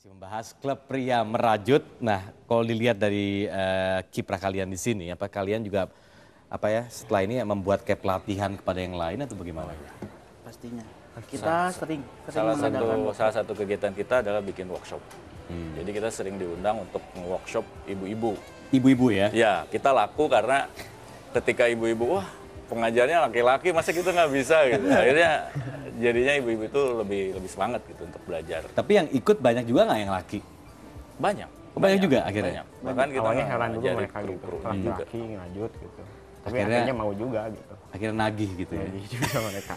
Masih membahas klub pria merajut. Nah, kalau dilihat dari kiprah kalian di sini, apa kalian juga setelah ini membuat kayak pelatihan kepada yang lain atau bagaimana? Pastinya. Kita sering salah satu kegiatan kita adalah bikin workshop. Jadi kita sering diundang untuk workshop ibu-ibu. Ibu-ibu ya? Ya, kita laku karena ketika ibu-ibu, wah pengajarnya laki-laki, masa kita nggak bisa gitu. Akhirnya jadinya ibu-ibu itu lebih semangat gitu untuk belajar. Tapi yang ikut banyak juga nggak yang laki? Banyak. Banyak juga akhirnya? Banyak. Bahkan kita awalnya heran dulu ngajari mereka gitu, juga. laki ngajut gitu. Tapi Akhirnya mau juga gitu. Akhirnya nagih gitu ya? Nagih juga mereka.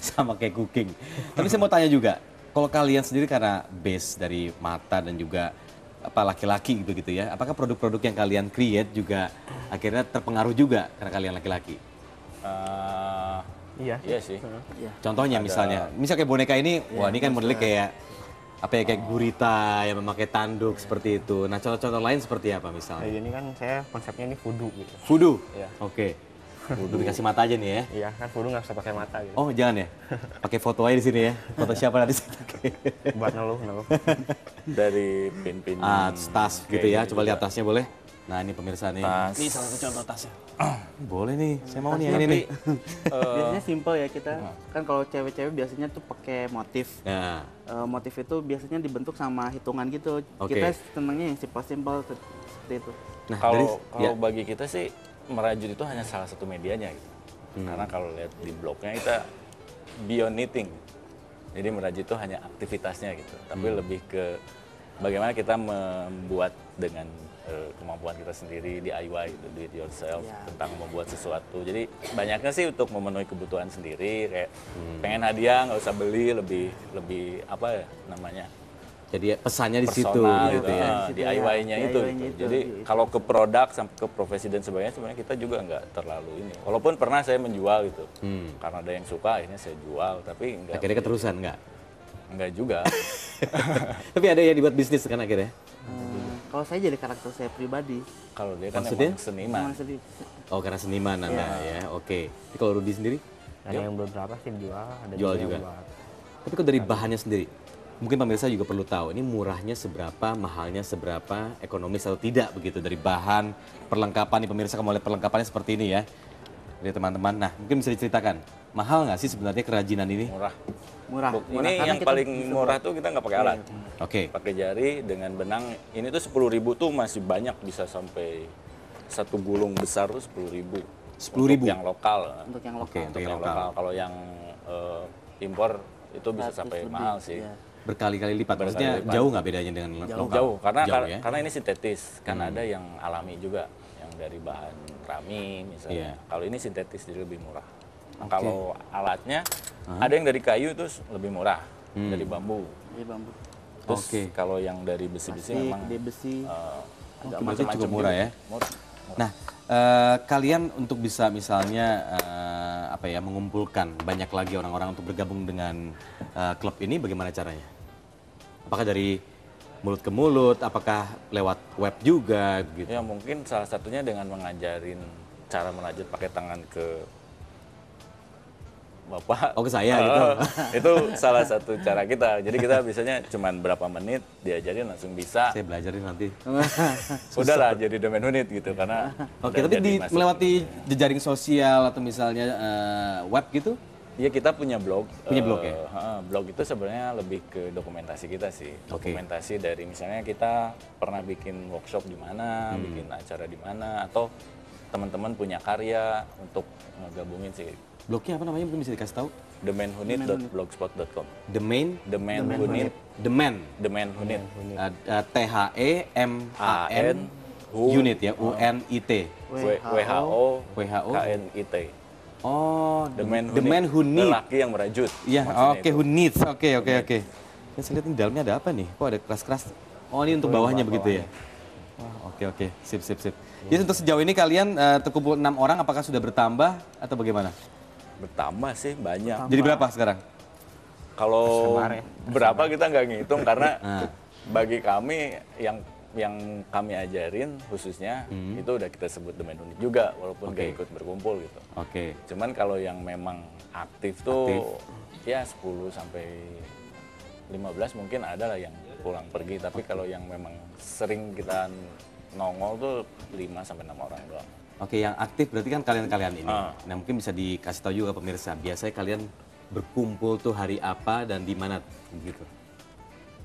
Sama kayak cooking. Tapi saya mau tanya juga, kalau kalian sendiri karena base dari mata dan juga laki-laki gitu ya, apakah produk-produk yang kalian create juga akhirnya terpengaruh juga karena kalian laki-laki? Iya sih. Iya. Contohnya misalnya kayak boneka ini, wah ini kan modelnya kayak kayak gurita yang memakai tanduk seperti itu. Nah, contoh-contoh lain seperti apa misalnya? Kayak gini kan saya konsepnya ini voodoo gitu. Voodoo? Iya. Oke. Voodoo dikasih mata aja nih ya? Iya kan voodoo nggak usah pakai mata gitu. Oh jangan ya? Pakai foto aja di sini ya? Foto siapa nanti? Buat ngeluh. Dari pin-pin. Tas gitu ya, coba lihat tasnya boleh? Nah ini pemirsa nih. Tas. Ini salah satu contoh tasnya. Boleh nih, saya mau nih yang ini nih. Biasanya simple ya kita. Kan kalau cewek-cewek biasanya tuh pakai motif. Nah, Motif itu biasanya dibentuk sama hitungan gitu. Oke. Kita senangnya yang simple-simple seperti itu. nah Kalau ya. bagi kita sih merajut itu hanya salah satu medianya gitu. Karena kalau lihat di blognya kita beyond knitting. Jadi merajut itu hanya aktivitasnya gitu. Tapi lebih ke bagaimana kita membuat dengan kemampuan kita sendiri, DIY gitu, do it yourself, Ya. tentang membuat sesuatu. Jadi banyaknya sih untuk memenuhi kebutuhan sendiri, kayak pengen hadiah nggak usah beli, lebih apa ya namanya, Jadi pesannya di situ personal gitu ya. DIY-nya itu. DIY-nya itu. Jadi kalau ke produk sampai ke profesi dan sebagainya sebenarnya kita juga nggak terlalu ini. Walaupun pernah saya menjual gitu, karena ada yang suka akhirnya saya jual, tapi Akhirnya keterusan nggak? nggak juga. Tapi ada yang dibuat bisnis kan akhirnya? Kalau saya jadi karakter saya pribadi. Kalau dia kan Maksudnya? emang seniman. Emang sedih. Oh karena seniman Anda ya, oke. Tapi kalau Rudi sendiri? Ada yang beberapa sih dijual, ada Jual yang juga. buat. Tapi kalau dari bahannya sendiri, mungkin pemirsa juga perlu tahu, ini murahnya seberapa, mahalnya seberapa, ekonomis atau tidak begitu dari bahan, perlengkapan, nih pemirsa kamu lihat perlengkapannya seperti ini ya. Dari teman-teman, nah mungkin bisa diceritakan, mahal nggak sih sebenarnya kerajinan ini? Murah. Murah. Ini Karena yang kita paling bisa murah tuh kita nggak pakai alat. Oke, Pakai jari dengan benang. Ini tuh 10.000 tuh masih banyak, bisa sampai satu gulung besar tuh 10.000. 10.000? Untuk yang lokal. untuk yang Oke, lokal. untuk yang lokal. Kalau yang impor itu bisa 100 sampai lebih, mahal sih. iya. berkali-kali lipat. Maksudnya Berkali-kali lipat. jauh nggak bedanya dengan lokal? Jauh, karena Jauh ya? karena ini sintetis. Kan ada yang alami juga, yang dari bahan rami misalnya. Iya. Kalau ini sintetis jadi lebih murah. Nah, Oke. kalau alatnya ada yang dari kayu itu lebih murah, dari bambu. Di bambu. Terus Oke. kalau yang dari besi-besi Plastik, memang di besi. agak berarti macam-macam cukup murah juga. ya? Murah. Nah, kalian untuk bisa misalnya mengumpulkan banyak lagi orang-orang untuk bergabung dengan klub ini, bagaimana caranya? Apakah dari mulut ke mulut, apakah lewat web juga gitu? Ya mungkin salah satunya dengan mengajarin cara merajut pakai tangan ke Bapak. Oh, ke saya gitu? Itu salah satu cara kita. Jadi kita biasanya cuman berapa menit diajarin langsung bisa. Saya belajarin nanti. Udahlah jadi domain unit gitu karena Oke, udah tapi jadi masuk. melewati jejaring sosial atau misalnya web gitu? Iya, kita punya blog. Punya blog ya? Blog itu sebenarnya lebih ke dokumentasi kita sih. Oke. Dokumentasi dari misalnya kita pernah bikin workshop di mana, bikin acara di mana, atau teman-teman punya karya untuk ngegabungin sih. Blognya apa namanya, mungkin bisa dikasih tahu? Domainhunit.blogspot.com. The Main, Domainhunit. The Man, Domainhunit. THEMAN Unit ya, UNIT. WHO. WHO. KNIT. Oh, The Man The Man Who Need. Lelaki yang merajut. Iya, maksudnya oke, itu. Who Needs. Oke. Ya, saya lihat ini dalamnya ada apa nih? Kok ada keras-keras? Oh, ini untuk bawahnya begitu ya? Wah, oke. Sip. Jadi untuk sejauh ini kalian terkumpul 6 orang, apakah sudah bertambah atau bagaimana? Bertambah sih banyak. Jadi berapa sekarang? Kalau Tersebar ya, berapa kita nggak ngitung karena Nah. bagi kami yang kami ajarin khususnya itu udah kita sebut domain unit juga walaupun nggak Oke. ikut berkumpul gitu. Oke. Cuman kalau yang memang aktif tuh ya 10 sampai 15 mungkin ada lah yang pulang pergi. Tapi kalau yang memang sering kita nongol tuh 5 sampai 6 orang doang. Oke, yang aktif berarti kan kalian-kalian ini. Ah. Nah, mungkin bisa dikasih tahu juga pemirsa, biasanya kalian berkumpul tuh hari apa dan di mana gitu.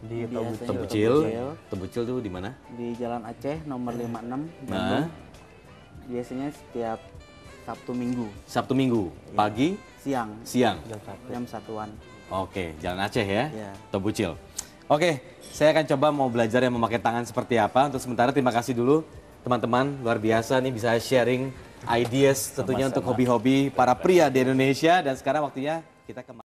Di Biasanya Tebucil. Tebucil. Tebucil tuh di mana? Di Jalan Aceh nomor 56 Nah, Bandung. Biasanya setiap Sabtu Minggu Sabtu Minggu, pagi, siang siang. jam satuan. Oke, Jalan Aceh ya, Iya. Tebucil. Oke, saya akan coba mau belajar yang memakai tangan seperti apa. Untuk sementara terima kasih dulu teman-teman, luar biasa nih bisa sharing ideas tentunya untuk hobi-hobi para pria di Indonesia. Dan sekarang waktunya kita kembali.